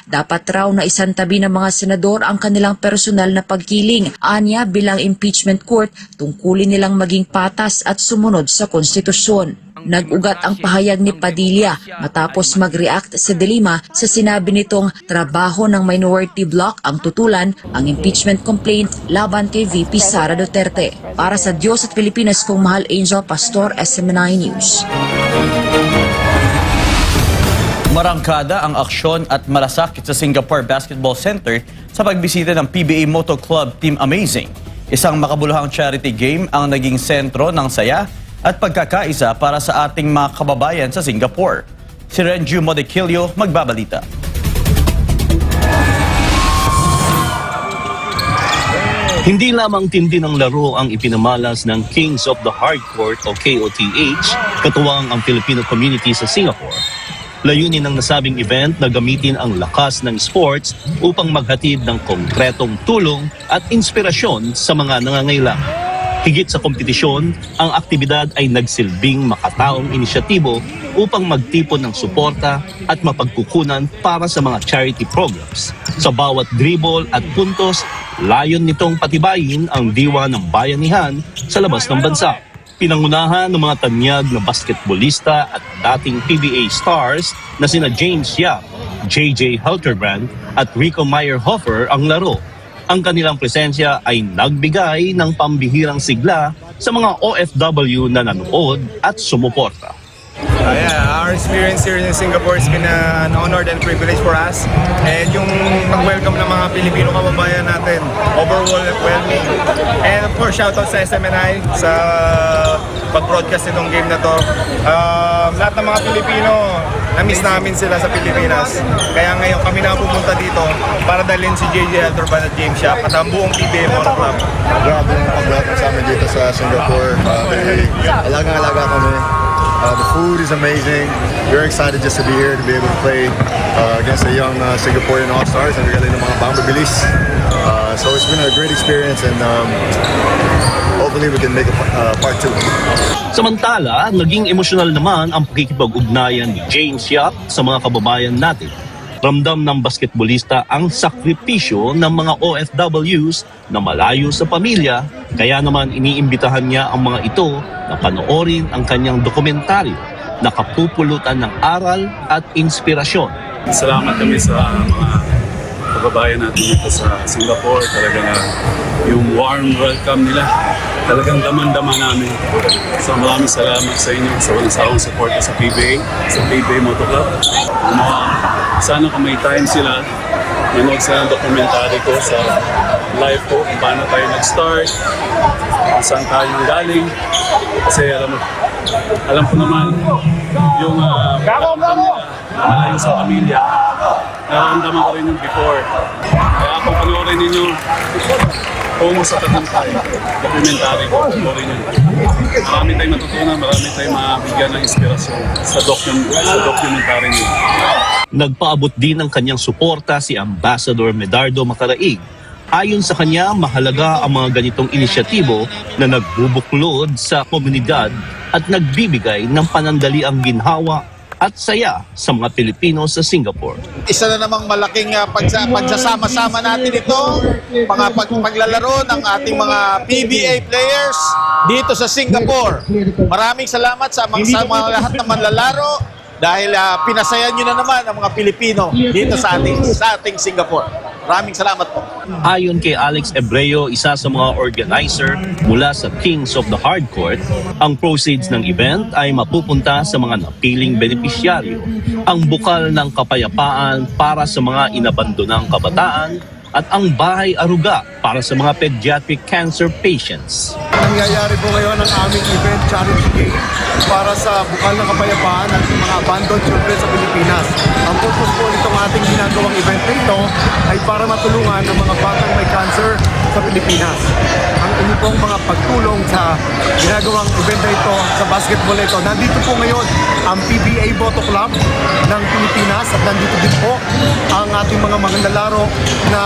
dapat raw na isantabi ng mga senador ang kanilang personal na pagkiling. Anya, bilang impeachment court, tungkulin nilang maging patas at sumunod sa konstitusyon. Nag-ugat ang pahayag ni Padilla matapos mag-react sa Dilima sa sinabi nitong trabaho ng minority bloc ang tutulan ang impeachment complaint laban kay VP Sara Duterte. Para sa Diyos at Pilipinas kong mahal, Angel Pastor, SMNI News. Marangkada ang aksyon at malasakit sa Singapore Basketball Center sa pagbisita ng PBA Moto Club Team Amazing. Isang makabuluhang charity game ang naging sentro ng saya at pagkakaisa para sa ating mga kababayan sa Singapore. Si Renju Modekilio magbabalita. Hindi lamang tindi ng laro ang ipinamalas ng Kings of the Hardcourt o KOTH, katuwang ang Filipino community sa Singapore. Layunin ng nasabing event na gamitin ang lakas ng sports upang maghatid ng konkretong tulong at inspirasyon sa mga nangangailangan. Higit sa kompetisyon, ang aktibidad ay nagsilbing makataong inisyatibo upang magtipon ng suporta at mapagkukunan para sa mga charity programs. Sa bawat dribble at puntos, layon nitong patibayin ang diwa ng bayanihan sa labas ng bansa. Pinangunahan ng mga tanyag na basketbolista at dating PBA stars na sina James Yap, JJ Helterbrand at Rico Meyerhofer ang laro. Ang kanilang presensya ay nagbigay ng pambihirang sigla sa mga OFW na nanood at sumuporta. Our experience here in Singapore has been an honor and privilege for us. And yung pag-welcome ng mga Pilipino kababayan natin, overwhelming. And of course, shoutout sa SMNI sa pag-broadcast nitong game na to. Lahat ng mga Pilipino, na-miss namin sila sa Pilipinas. Kaya ngayon kami na pumunta dito para dalhin si JJ Helterbrand at James Yap at ang buong PBA Moto Club. Grabe yung pag-welcome sa amin dito sa Singapore. Alagang-alaga kami. The food is amazing. We're excited just to be here, to be able to play against the young Singaporean All-Stars and regaling ng mga bang-bibilis. So it's been a great experience and hopefully we can make it part 2. Samantala, naging emosyonal naman ang pakikipag-ugnayan ni James Yap sa mga kababayan natin. Ramdam ng basketbolista ang sakripisyo ng mga OFWs na malayo sa pamilya, kaya naman iniimbitahan niya ang mga ito na panoorin ang kanyang dokumentaryo na kapupulutan ng aral at inspirasyon. Salamat kami sa mga kababayan natin dito sa Singapore. Talagang yung warm welcome nila, talagang daman-dama namin. So maraming salamat sa inyo sa walang sawang suporta sa PBA Moto Club. Sana kung may time sila, manood sila ng dokumentary ko sa live ko kung paano tayo nag-start, kung saan tayo nanggaling. Kasi alam ko naman yung malayo sa pamilya, nararamdaman ko rin yung before. Kaya kung panoorin ninyo, kung sa tagumpay, dokumentary ko, panoorin nyo. Marami tayong matutunan, marami tayong mabigyan ng inspirasyon sa dokumentary nyo. Nagpaabot din ng kanyang suporta si Ambassador Medardo Macaraig. Ayon sa kanya, mahalaga ang mga ganitong inisyatibo na nagbubuklod sa komunidad at nagbibigay ng panandaliang ginhawa at saya sa mga Pilipino sa Singapore. Isa na namang malaking pagsasama-sama natin ito, mga paglalaro ng ating mga PBA players dito sa Singapore. Maraming salamat sa mga lahat ng manlalaro dahil pinasayan nyo na naman ang mga Pilipino dito sa ating Singapore. Maraming salamat po. Ayon kay Alex Ebreo, isa sa mga organizer mula sa Kings of the Hardcourt, ang proceeds ng event ay mapupunta sa mga napiling benepisyaryo, ang bukal ng kapayapaan para sa mga inabandonang kabataan at ang bahay aruga para sa mga pediatric cancer patients. Nangyayari po ngayon ang aming event charity game para sa bukal ng kapayapaan at mga abandoned children sa Pilipinas. Ang purpose po nitong ating ginagawang event na ito ay para matulungan ng mga batang may cancer sa Pilipinas. Ang inyo pong mga pagtulong sa ginagawang event na ito, sa basketball ito. Nandito po ngayon ang PBA Moto Club ng Pilipinas at nandito din po ang ating mga manlalaro na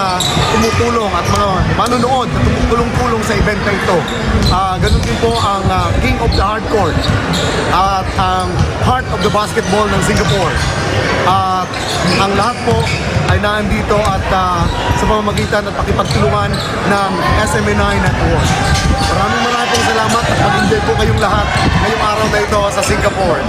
tumutulong at mga manonood na tumutulong-tulong sa event na ito. Ganun din po ang King of the Hardcourt at ang Heart of the Basketball ng Singapore. At ang lahat po ay naandito at sa pamamagitan at pakipagtulungan ng SMNI Network. Maraming salamat at mag-enjoy po kayong lahat ngayong araw na ito sa Singapore.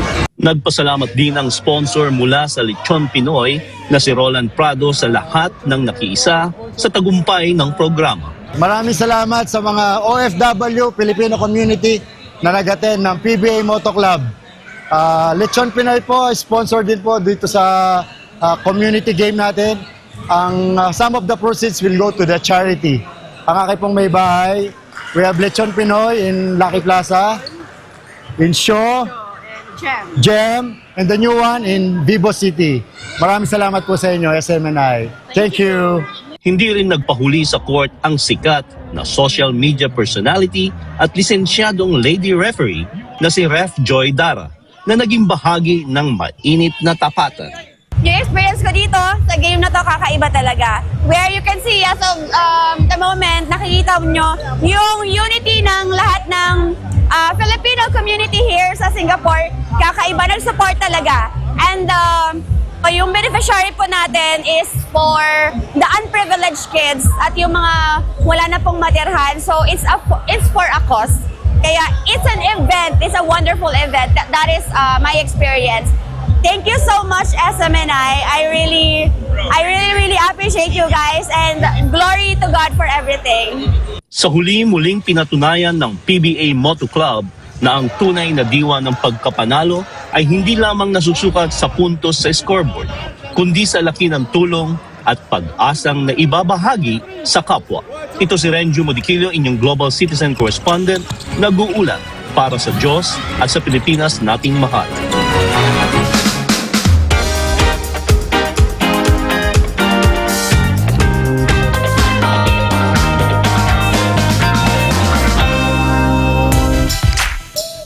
Nagpasalamat din ang sponsor mula sa Lechon Pinoy na si Roland Prado sa lahat ng nakiisa sa tagumpay ng programa. Maraming salamat sa mga OFW, Filipino community na nag-attend ng PBA Moto Club. Lechon Pinoy po, sponsor din po dito sa community game natin. Ang some of the proceeds will go to the charity. Ang aking pong may bahay, we have Lechon Pinoy in Lucky Plaza, in Shaw, Gem, and the new one in Vivo City. Maraming salamat po sa inyo, SMNI. Thank you. Hindi rin nagpahuli sa court ang sikat na social media personality at lisensyadong lady referee na si Ref Joy Dara na naging bahagi ng mainit na tapatan. Yung experience ko dito sa game na to kakaiba talaga. Where you can see as of the moment, nakikita nyo yung unity ng lahat ng Filipino community here sa Singapore. Kakaiba, nag-support talaga. And yung beneficiary po natin is for the unprivileged kids at yung mga wala na pong matirhan. So it's for a cause. Kaya it's an event, it's a wonderful event. That is my experience. Thank you so much, SMNI. I really appreciate you guys and glory to God for everything. Sa huli, muling pinatunayan ng PBA Moto Club na ang tunay na diwa ng pagkapanalo ay hindi lamang nasusukat sa puntos sa scoreboard, kundi sa laki ng tulong at pag-asang na ibabahagi sa kapwa. Ito si Renju Modiquillo, inyong Global Citizen Correspondent, nag-uulat para sa Diyos at sa Pilipinas nating mahal.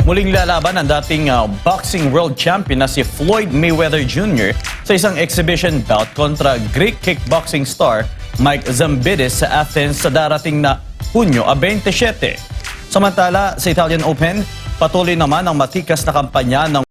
Muling lalaban ang dating boxing world champion na si Floyd Mayweather Jr. sa isang exhibition bout kontra Greek kickboxing star Mike Zambidis sa Athens sa darating na Hunyo 27. Samantala, sa Italian Open, patuloy naman ang matikas na kampanya ng